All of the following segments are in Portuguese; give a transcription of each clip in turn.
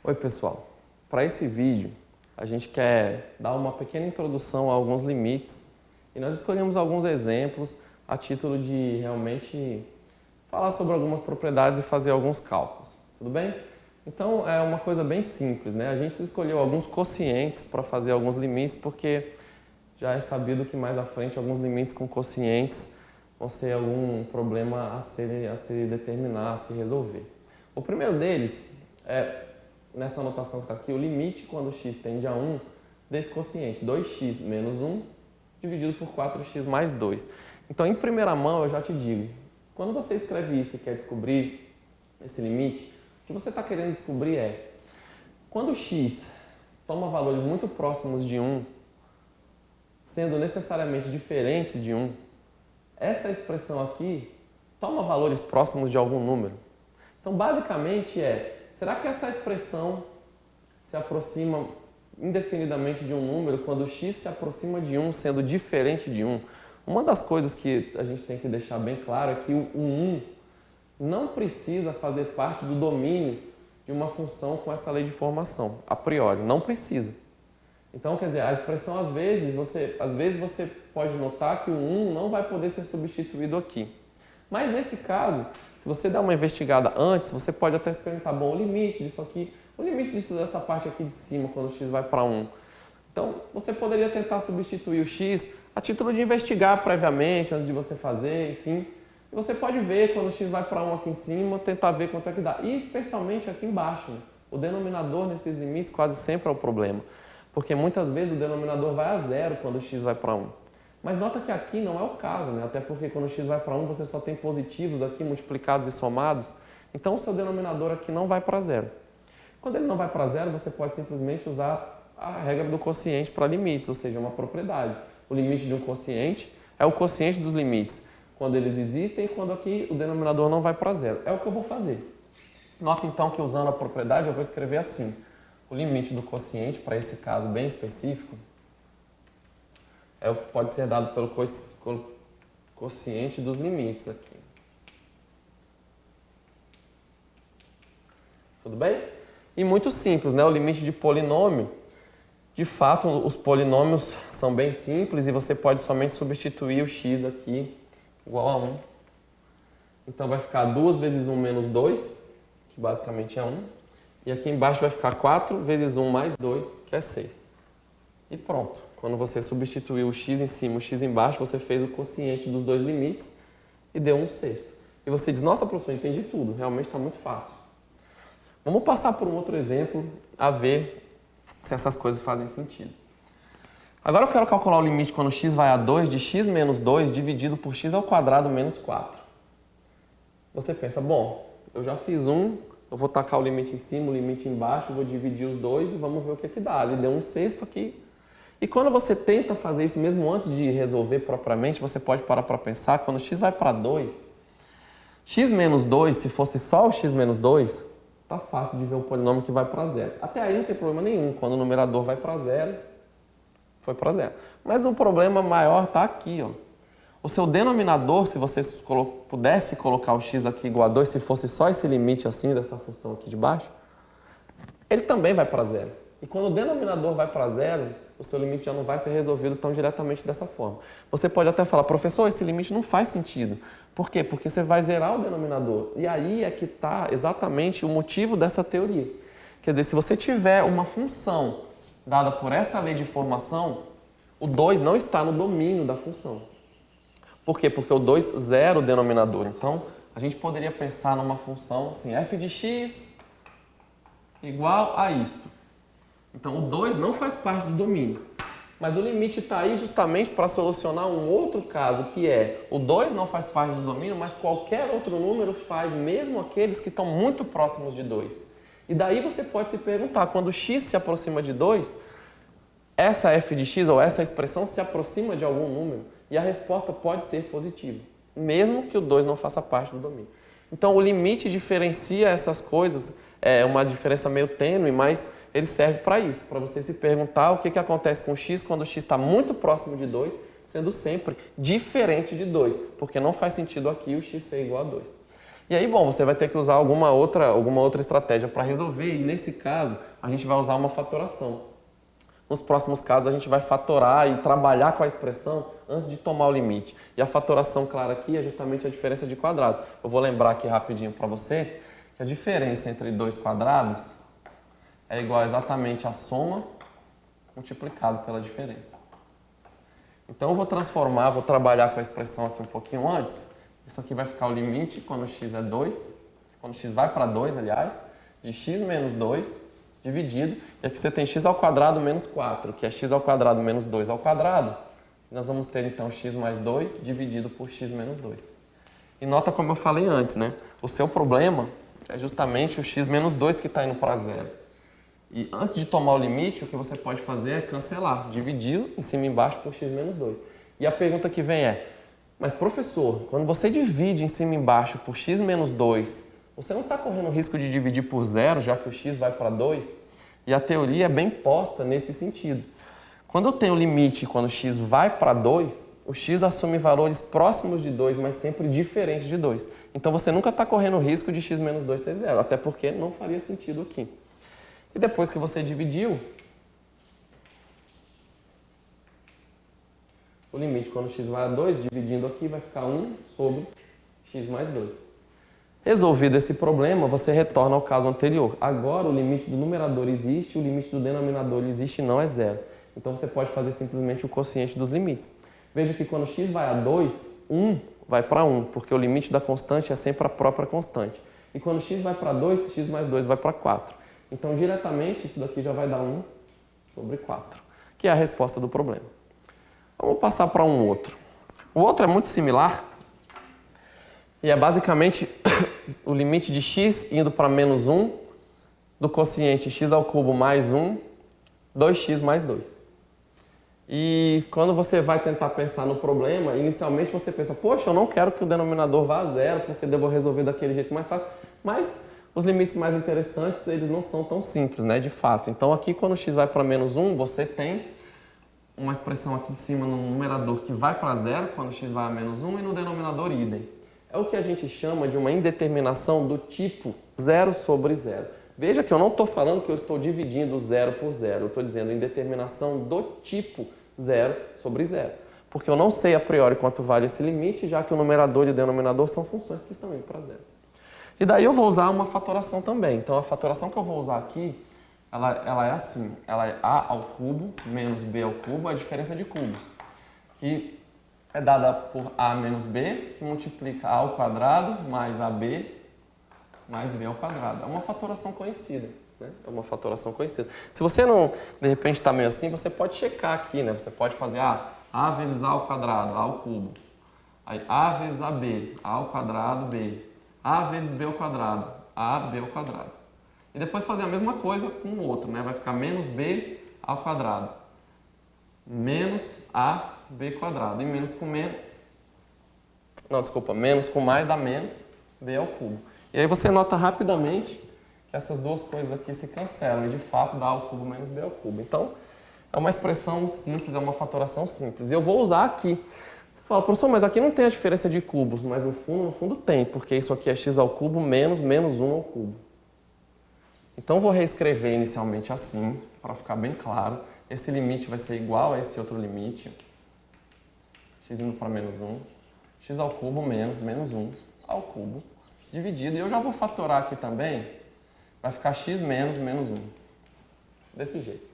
Oi pessoal, para esse vídeo a gente quer dar uma pequena introdução a alguns limites e nós escolhemos alguns exemplos a título de realmente falar sobre algumas propriedades e fazer alguns cálculos, tudo bem? Então é uma coisa bem simples, né? A gente escolheu alguns quocientes para fazer alguns limites porque já é sabido que mais à frente alguns limites com quocientes vão ser algum problema a se determinar, a se resolver. O primeiro deles é, nessa anotação que está aqui, o limite quando x tende a 1 desse quociente, 2x menos 1 dividido por 4x mais 2. Então, em primeira mão, eu já te digo, quando você escreve isso e quer descobrir esse limite, o que você está querendo descobrir é, quando x toma valores muito próximos de 1, sendo necessariamente diferentes de 1, essa expressão aqui toma valores próximos de algum número. Então, basicamente será que essa expressão se aproxima indefinidamente de um número quando x se aproxima de 1 sendo diferente de 1? Uma das coisas que a gente tem que deixar bem claro é que o 1 não precisa fazer parte do domínio de uma função com essa lei de formação, a priori, não precisa. Então, quer dizer, a expressão às vezes você pode notar que o 1 não vai poder ser substituído aqui. Mas nesse caso, se você der uma investigada antes, você pode até se perguntar, bom, o limite disso aqui, o limite disso dessa parte aqui de cima, quando o x vai para 1. Então, você poderia tentar substituir o x a título de investigar previamente, antes de você fazer, enfim. E você pode ver quando o x vai para 1 aqui em cima, tentar ver quanto é que dá. E especialmente aqui embaixo, né? O denominador nesses limites quase sempre é o problema. Porque muitas vezes o denominador vai a 0 quando o x vai para 1. Mas nota que aqui não é o caso, né? Até porque quando o x vai para 1, você só tem positivos aqui multiplicados e somados. Então, o seu denominador aqui não vai para 0. Quando ele não vai para 0, você pode simplesmente usar a regra do quociente para limites, ou seja, uma propriedade. O limite de um quociente é o quociente dos limites, quando eles existem e quando aqui o denominador não vai para 0. É o que eu vou fazer. Nota então que usando a propriedade eu vou escrever assim. O limite do quociente, para esse caso bem específico, pode ser dado pelo quociente dos limites aqui. Tudo bem? E muito simples, né? O limite de polinômio, de fato, os polinômios são bem simples e você pode somente substituir o x aqui igual a 1. Então vai ficar 2 vezes 1 menos 2, que basicamente é 1. E aqui embaixo vai ficar 4 vezes 1 mais 2, que é 6. E pronto. Quando você substituiu o x em cima e o x embaixo, você fez o quociente dos dois limites e deu 1/6. E você diz, nossa, professor, entendi tudo. Realmente está muito fácil. Vamos passar por um outro exemplo a ver se essas coisas fazem sentido. Agora eu quero calcular o limite quando x vai a 2 de x menos 2 dividido por x ao quadrado menos 4. Você pensa, bom, eu já fiz eu vou tacar o limite em cima, o limite embaixo, vou dividir os dois e vamos ver o que dá. Ele deu 1/6 aqui. E quando você tenta fazer isso, mesmo antes de resolver propriamente, você pode parar para pensar, quando x vai para 2, x menos 2, se fosse só o x menos 2, tá fácil de ver um polinômio que vai para 0. Até aí não tem problema nenhum, quando o numerador vai para 0, foi para 0. Mas o problema maior está aqui, ó. O seu denominador, se você pudesse colocar o x aqui igual a 2, se fosse só esse limite assim, dessa função aqui de baixo, ele também vai para 0. E quando o denominador vai para 0, o seu limite já não vai ser resolvido tão diretamente dessa forma. Você pode até falar, professor, esse limite não faz sentido. Por quê? Porque você vai zerar o denominador. E aí é que está exatamente o motivo dessa teoria. Quer dizer, se você tiver uma função dada por essa lei de formação, o 2 não está no domínio da função. Por quê? Porque o 2 zera o denominador. Então, a gente poderia pensar numa função assim, f de x igual a isto. Então, o 2 não faz parte do domínio. Mas o limite está aí justamente para solucionar um outro caso, que é o 2 não faz parte do domínio, mas qualquer outro número faz, mesmo aqueles que estão muito próximos de 2. E daí você pode se perguntar, quando x se aproxima de 2, essa f de x ou essa expressão se aproxima de algum número? E a resposta pode ser positiva, mesmo que o 2 não faça parte do domínio. Então, o limite diferencia essas coisas, é uma diferença meio tênue, mas ele serve para isso, para você se perguntar o que acontece com o x quando o x está muito próximo de 2, sendo sempre diferente de 2, porque não faz sentido aqui o x ser igual a 2. E aí, bom, você vai ter que usar alguma outra estratégia para resolver, e nesse caso, a gente vai usar uma fatoração. Nos próximos casos, a gente vai fatorar e trabalhar com a expressão antes de tomar o limite. E a fatoração clara aqui é justamente a diferença de quadrados. Eu vou lembrar aqui rapidinho para você que a diferença entre dois quadrados é igual exatamente a soma multiplicado pela diferença. Então eu vou trabalhar com a expressão aqui um pouquinho antes. Isso aqui vai ficar o limite quando x é 2, quando x vai para 2, aliás, de x menos 2 dividido. E aqui você tem x ao quadrado menos 4, que é x ao quadrado menos 2 ao quadrado. Nós vamos ter então x mais 2 dividido por x menos 2. E nota como eu falei antes, né? O seu problema é justamente o x menos 2 que está indo para zero. E antes de tomar o limite, o que você pode fazer é cancelar, dividir em cima e embaixo por x menos 2. E a pergunta que vem é, mas professor, quando você divide em cima e embaixo por x menos 2, você não está correndo o risco de dividir por zero, já que o x vai para 2? E a teoria é bem posta nesse sentido. Quando eu tenho limite quando o x vai para 2, o x assume valores próximos de 2, mas sempre diferentes de 2. Então você nunca está correndo o risco de x menos 2 ser zero, até porque não faria sentido aqui. E depois que você dividiu, o limite quando x vai a 2, dividindo aqui, vai ficar 1 sobre x mais 2. Resolvido esse problema, você retorna ao caso anterior. Agora o limite do numerador existe, o limite do denominador existe e não é zero. Então você pode fazer simplesmente o quociente dos limites. Veja que quando x vai a 2, 1 vai para 1, porque o limite da constante é sempre a própria constante. E quando x vai para 2, x mais 2 vai para 4. Então, diretamente, isso daqui já vai dar 1 sobre 4, que é a resposta do problema. Vamos passar para um outro. O outro é muito similar e é basicamente o limite de x indo para menos 1 do quociente x ao cubo mais 1, 2x mais 2. E quando você vai tentar pensar no problema, inicialmente você pensa, poxa, eu não quero que o denominador vá a zero, porque eu devo resolver daquele jeito mais fácil, mas os limites mais interessantes, eles não são tão simples, né, de fato. Então aqui quando x vai para menos 1, você tem uma expressão aqui em cima no numerador que vai para zero quando x vai a menos 1 e no denominador idem. É o que a gente chama de uma indeterminação do tipo zero sobre zero. Veja que eu não estou falando que eu estou dividindo zero por zero, eu estou dizendo indeterminação do tipo zero sobre zero. Porque eu não sei a priori quanto vale esse limite, já que o numerador e o denominador são funções que estão indo para zero. E daí eu vou usar uma fatoração também. Então a fatoração que eu vou usar aqui, ela é assim, ela é a ao cubo menos b ao cubo, a diferença de cubos, que é dada por a menos b, que multiplica a ao quadrado mais ab mais b ao quadrado. É uma fatoração conhecida, né? É uma fatoração conhecida. Se você não, de repente, está meio assim, você pode checar aqui, né? Você pode fazer a vezes a ao quadrado, a ao cubo. Aí a vezes ab, a ao quadrado, b. A vezes b ao quadrado, ab ao quadrado. E depois fazer a mesma coisa com o outro, né? Vai ficar menos b ao quadrado, menos ab quadrado. E menos com menos, não, desculpa, menos com mais dá menos b ao cubo. E aí você nota rapidamente que essas duas coisas aqui se cancelam e de fato dá a ao cubo menos b ao cubo. Então, é uma expressão simples, é uma fatoração simples. E eu vou usar aqui. Você fala, professor, mas aqui não tem a diferença de cubos, mas no fundo tem, porque isso aqui é x ao cubo menos menos 1 ao cubo. Então, eu vou reescrever inicialmente assim, para ficar bem claro. Esse limite vai ser igual a esse outro limite, x indo para menos 1, x ao cubo menos menos 1 ao cubo, dividido. E eu já vou fatorar aqui também, vai ficar x menos menos 1. Desse jeito.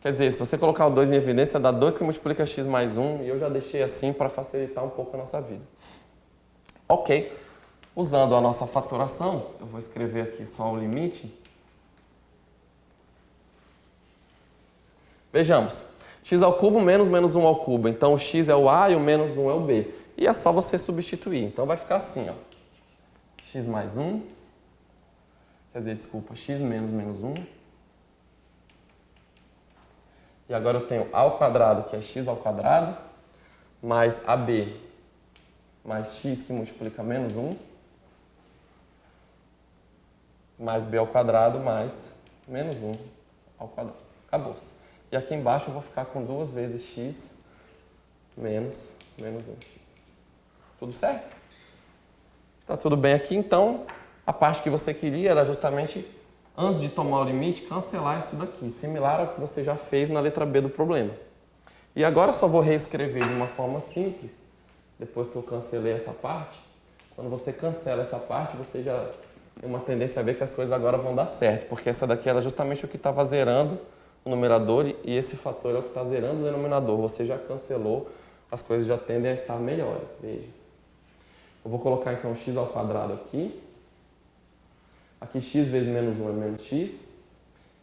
Quer dizer, se você colocar o 2 em evidência, dá 2 que multiplica x mais 1, e eu já deixei assim para facilitar um pouco a nossa vida. Ok. Usando a nossa fatoração, eu vou escrever aqui só o limite. Vejamos. X ao cubo menos menos 1 ao cubo. Então, o x é o a e o menos 1 é o b. E é só você substituir. Então, vai ficar assim, ó. X mais 1. Quer dizer, desculpa, x menos menos 1. E agora eu tenho a ao quadrado, que é x ao quadrado, mais ab, mais x que multiplica menos 1, mais b ao quadrado, mais menos 1 ao quadrado. Acabou-se. E aqui embaixo eu vou ficar com 2 vezes x menos menos 1x. Tudo certo? Tá tudo bem aqui, então a parte que você queria era justamente, antes de tomar o limite, cancelar isso daqui, similar ao que você já fez na letra B do problema. E agora eu só vou reescrever de uma forma simples, depois que eu cancelei essa parte. Quando você cancela essa parte, você já tem uma tendência a ver que as coisas agora vão dar certo, porque essa daqui era justamente o que estava zerando o numerador e esse fator é o que está zerando o denominador. Você já cancelou, as coisas já tendem a estar melhores. Veja. Eu vou colocar então x ao quadrado aqui. Aqui x vezes menos 1 é menos x.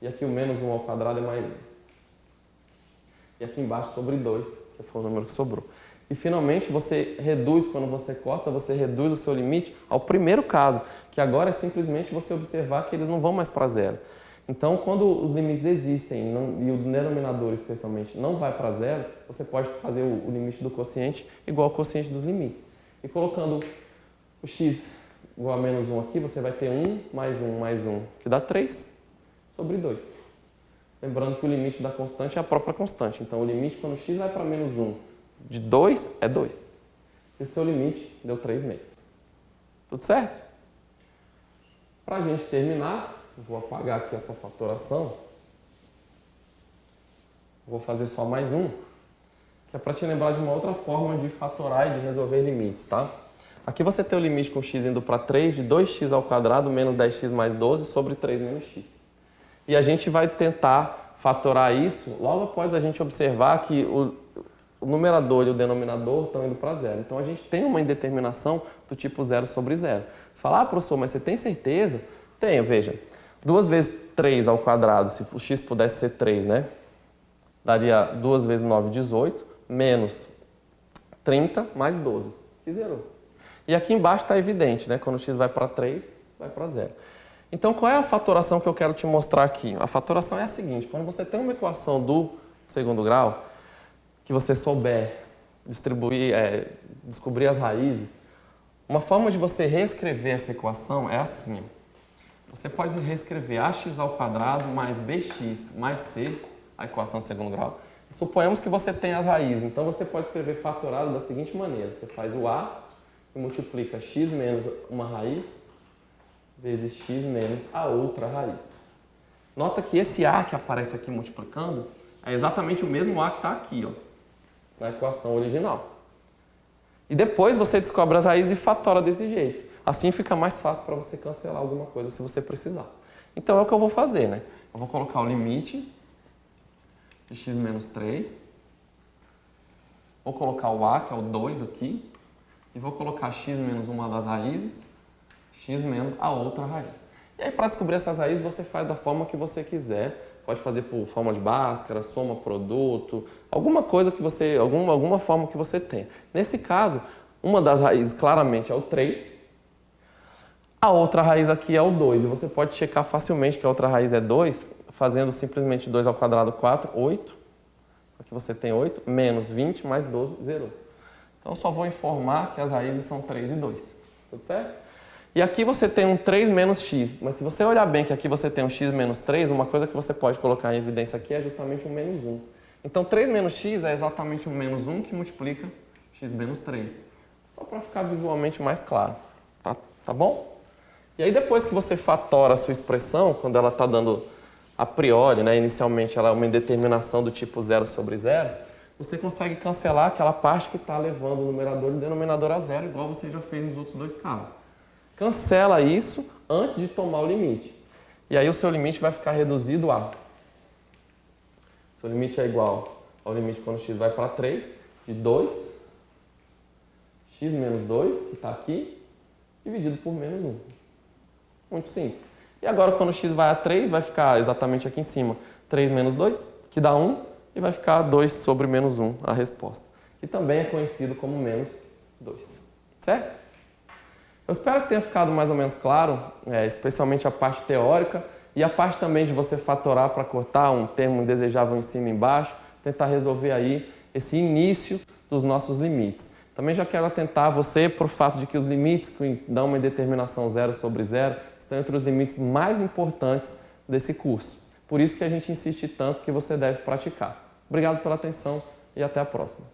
E aqui o menos 1 ao quadrado é mais 1. E aqui embaixo sobre 2, que foi o número que sobrou. E finalmente você reduz, quando você corta, você reduz o seu limite ao primeiro caso, que agora é simplesmente você observar que eles não vão mais para zero. Então, quando os limites existem e o denominador, especialmente, não vai para zero, você pode fazer o limite do quociente igual ao quociente dos limites. E colocando o x igual a menos 1 aqui, você vai ter 1 mais 1 mais 1, que dá 3 sobre 2. Lembrando que o limite da constante é a própria constante. Então, o limite quando x vai para menos 1 de 2 é 2. E o seu limite deu 3 meios. Tudo certo? Para a gente terminar, vou apagar aqui essa fatoração. Vou fazer só mais um, que é para te lembrar de uma outra forma de fatorar e de resolver limites, tá? Aqui você tem o limite com x indo para 3 de 2x ao quadrado menos 10x mais 12 sobre 3 menos x. E a gente vai tentar fatorar isso logo após a gente observar que o numerador e o denominador estão indo para zero. Então a gente tem uma indeterminação do tipo 0 sobre 0. Você fala, professor, mas você tem certeza? Tenho, veja. 2 vezes 3 ao quadrado, se o x pudesse ser 3, né? Daria 2 vezes 9, 18, menos 30 mais 12, que zerou. E aqui embaixo está evidente, né? Quando o x vai para 3, vai para 0. Então, qual é a fatoração que eu quero te mostrar aqui? A fatoração é a seguinte, quando você tem uma equação do segundo grau, que você souber descobrir as raízes, uma forma de você reescrever essa equação é assim. Você pode reescrever ax ao quadrado mais bx mais c, a equação do segundo grau. E suponhamos que você tem as raízes, então você pode escrever fatorado da seguinte maneira. Você faz o a e multiplica x menos uma raiz vezes x menos a outra raiz. Nota que esse a que aparece aqui multiplicando é exatamente o mesmo a que está aqui, ó, na equação original. E depois você descobre as raízes e fatora desse jeito. Assim fica mais fácil para você cancelar alguma coisa se você precisar. Então é o que eu vou fazer, né? Eu vou colocar o limite de x menos 3. Vou colocar o a, que é o 2 aqui. E vou colocar x menos uma das raízes, x menos a outra raiz. E aí para descobrir essas raízes você faz da forma que você quiser. Pode fazer por forma de Bhaskara, soma produto, alguma coisa que você, alguma forma que você tenha. Nesse caso, uma das raízes claramente é o 3, a outra raiz aqui é o 2. E você pode checar facilmente que a outra raiz é 2, fazendo simplesmente 2 ao quadrado, 4, 8. Aqui você tem 8, menos 20 mais 12, 0. Então, eu só vou informar que as raízes são 3 e 2. Tudo certo? E aqui você tem um 3 menos x, mas se você olhar bem que aqui você tem um x menos 3, uma coisa que você pode colocar em evidência aqui é justamente um menos 1. Então 3 menos x é exatamente um menos 1 que multiplica x menos 3. Só para ficar visualmente mais claro. Tá bom? E aí depois que você fatora a sua expressão, quando ela está dando a priori, né, inicialmente ela é uma indeterminação do tipo 0 sobre 0, você consegue cancelar aquela parte que está levando o numerador e o denominador a 0, igual você já fez nos outros dois casos. Cancela isso antes de tomar o limite. E aí o seu limite vai ficar reduzido a... Seu limite é igual ao limite quando x vai para 3, de 2, x menos 2, que está aqui, dividido por menos 1. Muito simples. E agora quando x vai a 3, vai ficar exatamente aqui em cima, 3 menos 2, que dá 1, e vai ficar 2 sobre menos 1, a resposta. Que também é conhecido como menos 2. Certo? Eu espero que tenha ficado mais ou menos claro, especialmente a parte teórica e a parte também de você fatorar para cortar um termo indesejável em cima e embaixo, tentar resolver aí esse início dos nossos limites. Também já quero atentar você para o fato de que os limites que dão uma indeterminação 0 sobre 0 estão entre os limites mais importantes desse curso. Por isso que a gente insiste tanto que você deve praticar. Obrigado pela atenção e até a próxima.